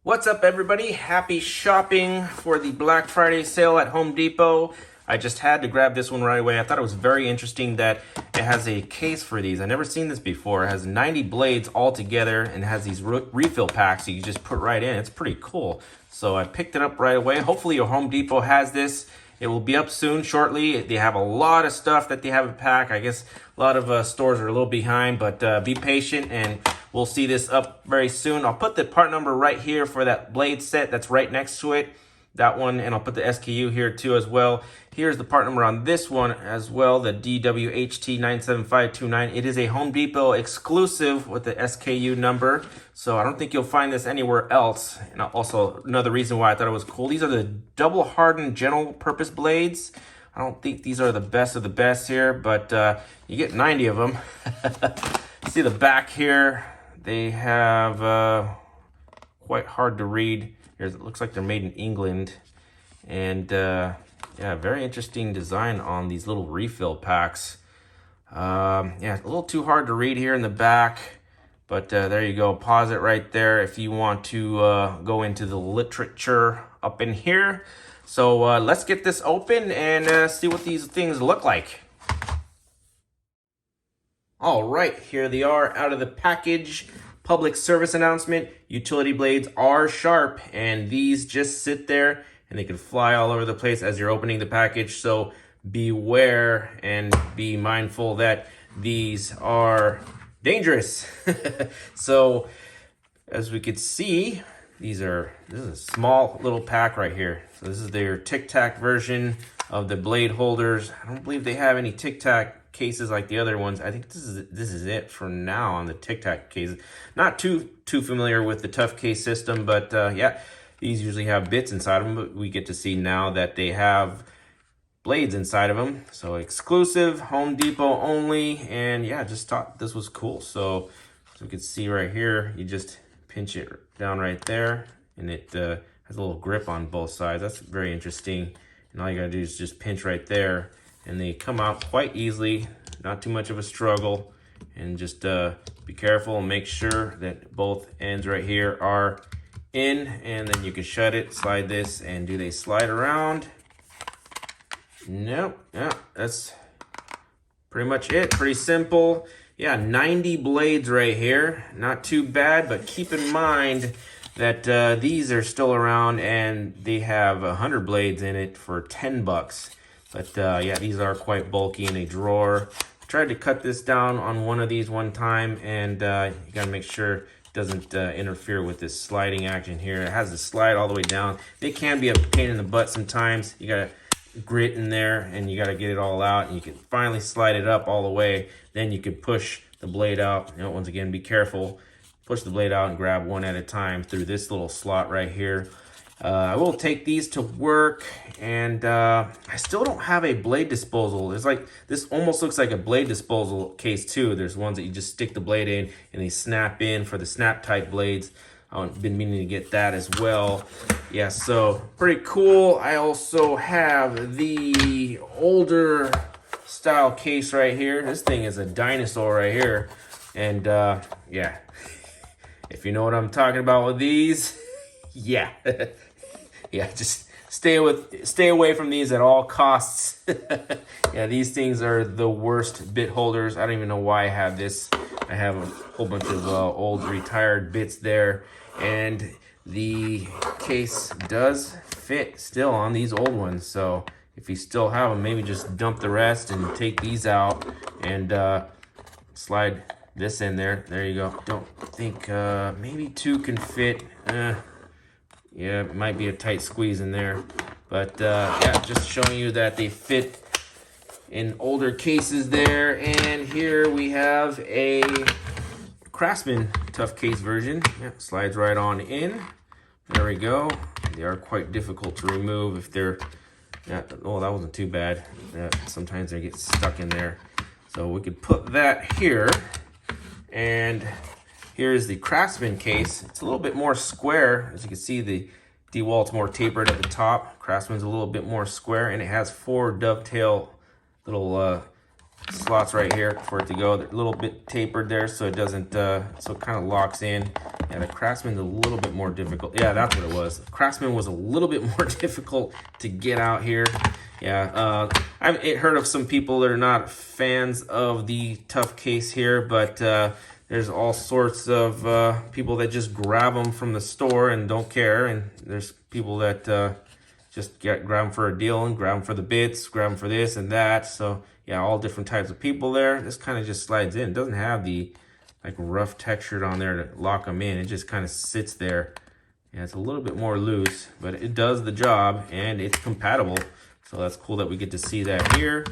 What's up, everybody? Happy shopping for the Black Friday sale at Home Depot. I just had to grab this one right away. I thought it was very interesting that it has a case for these. I've never seen this before. It has 90 blades all together and it has these refill packs you just put right in. It's pretty cool. So I picked it up right away. Hopefully your Home Depot has this. It will be up soon, shortly. They have a lot of stuff that they have in pack. I guess a lot of stores are a little behind, but be patient and we'll see this up very soon. I'll put the part number right here for that blade set that's right next to it. That one, and I'll put the SKU here too as well. Here's the part number on this one as well, the DWHT97529. It is a Home Depot exclusive with the SKU number, so I don't think you'll find this anywhere else. And also, another reason why I thought it was cool, these are the double hardened general purpose blades. I don't think these are the best of the best here, but you get 90 of them. See the back here, they have quite hard to read. It looks like they're made in England, and yeah, very interesting design on these little refill packs. Yeah, a little too hard to read here in the back, but there you go. Pause it right there if you want to go into the literature up in here. So let's get this open and see what these things look like. All right, here they are out of the package. Public service announcement: utility blades are sharp, and these just sit there and they can fly all over the place as you're opening the package. So beware and be mindful that these are dangerous. So as we could see, this is a small little pack right here. So this is their Tic Tac version of the blade holders. I don't believe they have any Tic Tac cases like the other ones. I think this is it for now on the Tic Tac cases. Not too familiar with the Toughcase system, but yeah, these usually have bits inside of them, but we get to see now that they have blades inside of them. So exclusive, Home Depot only, and yeah, just thought this was cool. So as we can see right here, you just pinch it down right there, and it has a little grip on both sides. That's very interesting. And all you gotta do is just pinch right there, and they come out quite easily, not too much of a struggle. And just be careful and make sure that both ends right here are in, and then you can shut it, slide this, and do they slide around? Nope, yeah, that's pretty much it. Pretty simple. Yeah, 90 blades right here. Not too bad, but keep in mind that these are still around and they have 100 blades in it for 10 bucks. But yeah, these are quite bulky in a drawer. I tried to cut this down on one of these one time, and you gotta make sure it doesn't interfere with this sliding action here. It has to slide all the way down. They can be a pain in the butt sometimes. You gotta grit in there and you gotta get it all out, and you can finally slide it up all the way. Then you can push the blade out. You know, once again, be careful. Push the blade out and grab one at a time through this little slot right here. I will take these to work, and I still don't have a blade disposal. It's like, this almost looks like a blade disposal case too. There's ones that you just stick the blade in and they snap in for the snap type blades. I've been meaning to get that as well. Yeah, so pretty cool. I also have the older style case right here. This thing is a dinosaur right here. And yeah, if you know what I'm talking about with these, yeah. Yeah, just stay away from these at all costs. Yeah, these things are the worst bit holders. I don't even know why I have this. I have a whole bunch of old retired bits there, and the case does fit still on these old ones. So if you still have them, maybe just dump the rest and take these out and slide this in there. There you go. Don't think maybe two can fit. Yeah, it might be a tight squeeze in there, but yeah, just showing you that they fit in older cases there. And here we have a Craftsman Toughcase version. Yeah, slides right on in. There we go. They are quite difficult to remove if they're, yeah, oh, that wasn't too bad. Yeah, sometimes they get stuck in there. So we could put that here, and here's the Craftsman case. It's a little bit more square. As you can see, the Dewalt's more tapered at the top. Craftsman's a little bit more square, and it has 4 dovetail little slots right here for it to go. They're a little bit tapered there, so it doesn't, so it kind of locks in. Yeah, the Craftsman's a little bit more difficult. Yeah, that's what it was. The Craftsman was a little bit more difficult to get out here. Yeah, I've heard of some people that are not fans of the Toughcase here, but there's all sorts of people that just grab them from the store and don't care, and there's people that just grab them for a deal and grab them for the bits, grab them for this and that. So yeah, all different types of people there. This kind of just slides in. It doesn't have the like rough textured on there to lock them in. It just kind of sits there. Yeah, it's a little bit more loose, but it does the job and it's compatible. So that's cool that we get to see that here.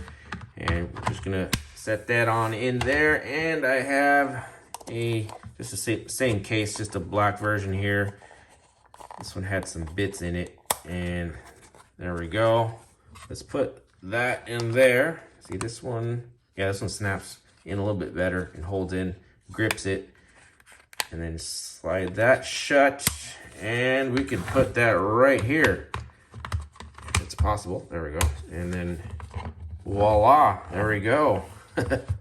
And we're just gonna set that on in there. And I have just the same case, just a black version here. This one had some bits in it, and there we go. Let's put that in there. See this one? Yeah, this one snaps in a little bit better and holds in, grips it, and then slide that shut. And we can put that right here. If it's possible. There we go. And then voila, there we go.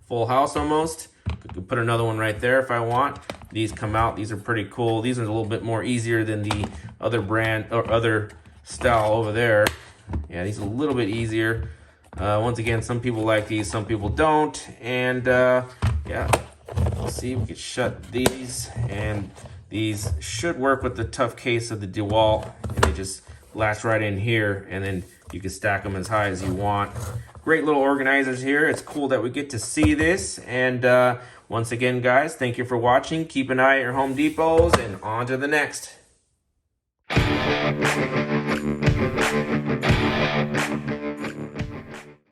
Full house almost. I could put another one right there if I want. These come out. These are pretty cool. These are a little bit more easier than the other brand or other style over there. Yeah, these are a little bit easier. Once again, some people like these, some people don't. And yeah, let's see if we can shut these. And these should work with the Toughcase of the Dewalt. And they just latch right in here. And then you can stack them as high as you want. Great little organizers here. It's cool that we get to see this. And once again, guys, thank you for watching. Keep an eye at your Home Depots, and on to the next.